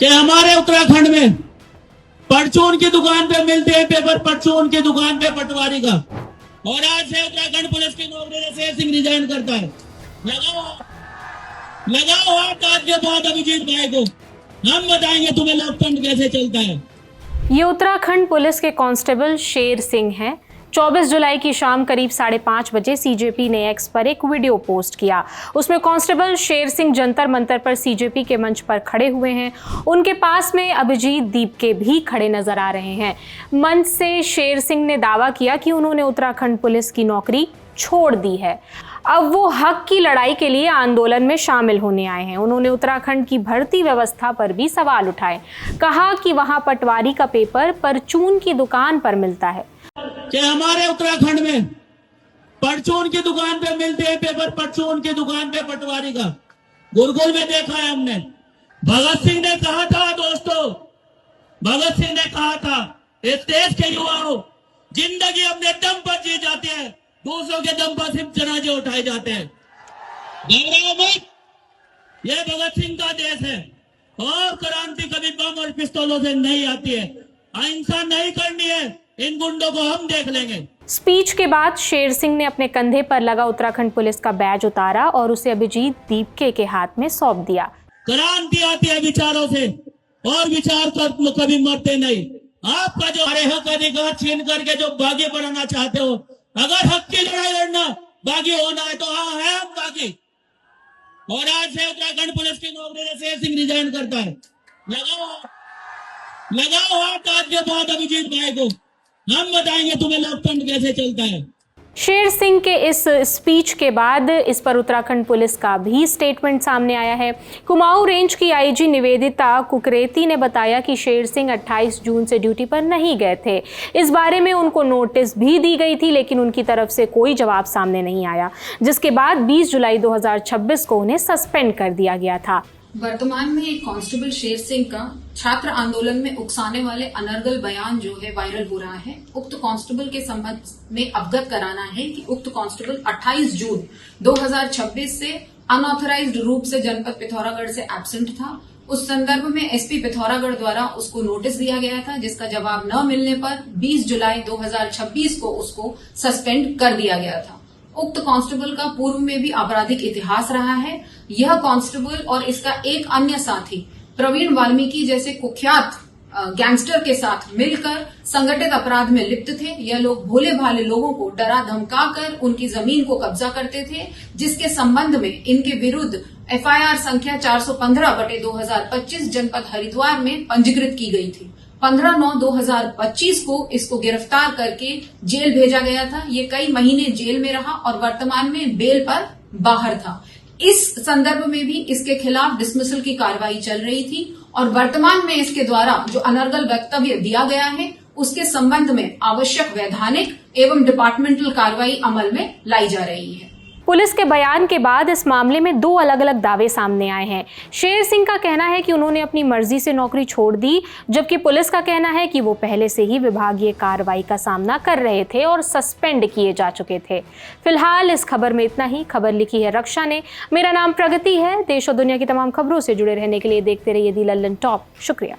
कि हमारे उत्तराखंड में परचून की दुकान पे मिलते हैं पेपर, परचून की दुकान पे पटवारी का। और आज से उत्तराखंड पुलिस की नौकरी से शेर सिंह रिजाइन करता है। लगाओ हाथ आज के बाद अभिजीत भाई को, हम बताएंगे तुम्हें लोकतंत्र कैसे चलता है। ये उत्तराखंड पुलिस के कांस्टेबल शेर सिंह हैं। 24 जुलाई की शाम करीब 5:30 बजे सीजेपी ने एक्स पर एक वीडियो पोस्ट किया। उसमें कांस्टेबल शेर सिंह जंतर मंतर पर सीजेपी के मंच पर खड़े हुए हैं। उनके पास में अभिजीत दीपके भी खड़े नजर आ रहे हैं। मंच से शेर सिंह ने दावा किया कि उन्होंने उत्तराखंड पुलिस की नौकरी छोड़ दी है। अब वो हक की लड़ाई के लिए आंदोलन में शामिल होने आए हैं। उन्होंने उत्तराखंड की भर्ती व्यवस्था पर भी सवाल उठाए। कहा कि वहां पटवारी का पेपर परचून की दुकान पर मिलता है। कि हमारे उत्तराखंड में परचून की दुकान पे मिलते हैं पेपर, परचून की दुकान पे पटवारी का। गुरकुल में देखा है हमने। भगत सिंह ने कहा था दोस्तों, भगत सिंह ने कहा था, इस देश के युवाओं, जिंदगी अपने दम पर जी जाते हैं, दूसरों के दम पर सिर्फ जनाजे उठाए जाते हैं। घबराओ मत, यह भगत सिंह का देश है। और क्रांति कभी बम और पिस्तौलों से नहीं आती है। अहिंसा नहीं करनी है, इन गुंडों को हम देख लेंगे। स्पीच के बाद शेर सिंह ने अपने कंधे पर लगा उत्तराखंड पुलिस का बैज उतारा और उसे अभिजीत दीपके के हाथ में सौंप दिया। क्रांति आती है विचारों से, और विचार कर कभी मरते नहीं। आपका जो हरे हक अधिकार छीन करके जो बागी बनाना चाहते हो, अगर हक की लड़ाई लड़ना, बागी होना है तो हाँ है हम बागी। और आज से उत्तराखंड पुलिस की नौकरी से शेर सिंह रिजाइन करता है। लगाओ हाथ आज के बाद अभिजीत भाई को, हम बताएंगे तुम्हें लोकतंत्र कैसे चलता है। शेर सिंह के इस स्पीच के बाद इस पर उत्तराखंड पुलिस का भी स्टेटमेंट सामने आया है। कुमाऊं रेंज की आईजी निवेदिता कुकरेती ने बताया कि शेर सिंह 28 जून से ड्यूटी पर नहीं गए थे। इस बारे में उनको नोटिस भी दी गई थी, लेकिन उनकी तरफ से कोई जवाब सामने नहीं आया, जिसके बाद 20 जुलाई 2026 को उन्हें सस्पेंड कर दिया गया था। वर्तमान में एक कांस्टेबल शेर सिंह का छात्र आंदोलन में उकसाने वाले अनर्गल बयान जो है वायरल हो रहा है। उक्त कांस्टेबल के संबंध में अवगत कराना है कि उक्त कांस्टेबल 28 जून 2026 से अनऑथराइज्ड रूप से जनपद पिथौरागढ़ से एब्सेंट था। उस संदर्भ में एसपी पिथौरागढ़ द्वारा उसको नोटिस दिया गया था, जिसका जवाब न मिलने पर 20 जुलाई 2026 को उसको सस्पेंड कर दिया गया था। उक्त कांस्टेबल का पूर्व में भी आपराधिक इतिहास रहा है। यह कांस्टेबल और इसका एक अन्य साथी प्रवीण वाल्मीकि जैसे कुख्यात गैंगस्टर के साथ मिलकर संगठित अपराध में लिप्त थे। यह लोग भोले भाले लोगों को डरा धमकाकर उनकी जमीन को कब्जा करते थे, जिसके संबंध में इनके विरुद्ध एफआईआर संख्या 415/2025 जनपद हरिद्वार में पंजीकृत की गई थी। 15/9/2025 को इसको गिरफ्तार करके जेल भेजा गया था। ये कई महीने जेल में रहा और वर्तमान में बेल पर बाहर था। इस संदर्भ में भी इसके खिलाफ डिसमिसल की कार्रवाई चल रही थी और वर्तमान में इसके द्वारा जो अनर्गल वक्तव्य दिया गया है, उसके संबंध में आवश्यक वैधानिक एवं डिपार्टमेंटल कार्रवाई अमल में लाई जा रही है। पुलिस के बयान के बाद इस मामले में 2 अलग अलग दावे सामने आए हैं। शेर सिंह का कहना है कि उन्होंने अपनी मर्जी से नौकरी छोड़ दी, जबकि पुलिस का कहना है कि वो पहले से ही विभागीय कार्रवाई का सामना कर रहे थे और सस्पेंड किए जा चुके थे। फिलहाल इस खबर में इतना ही। खबर लिखी है रक्षा ने। मेरा नाम प्रगति है। देश और दुनिया की तमाम खबरों से जुड़े रहने के लिए देखते रहिए दी लल्लन टॉप। शुक्रिया।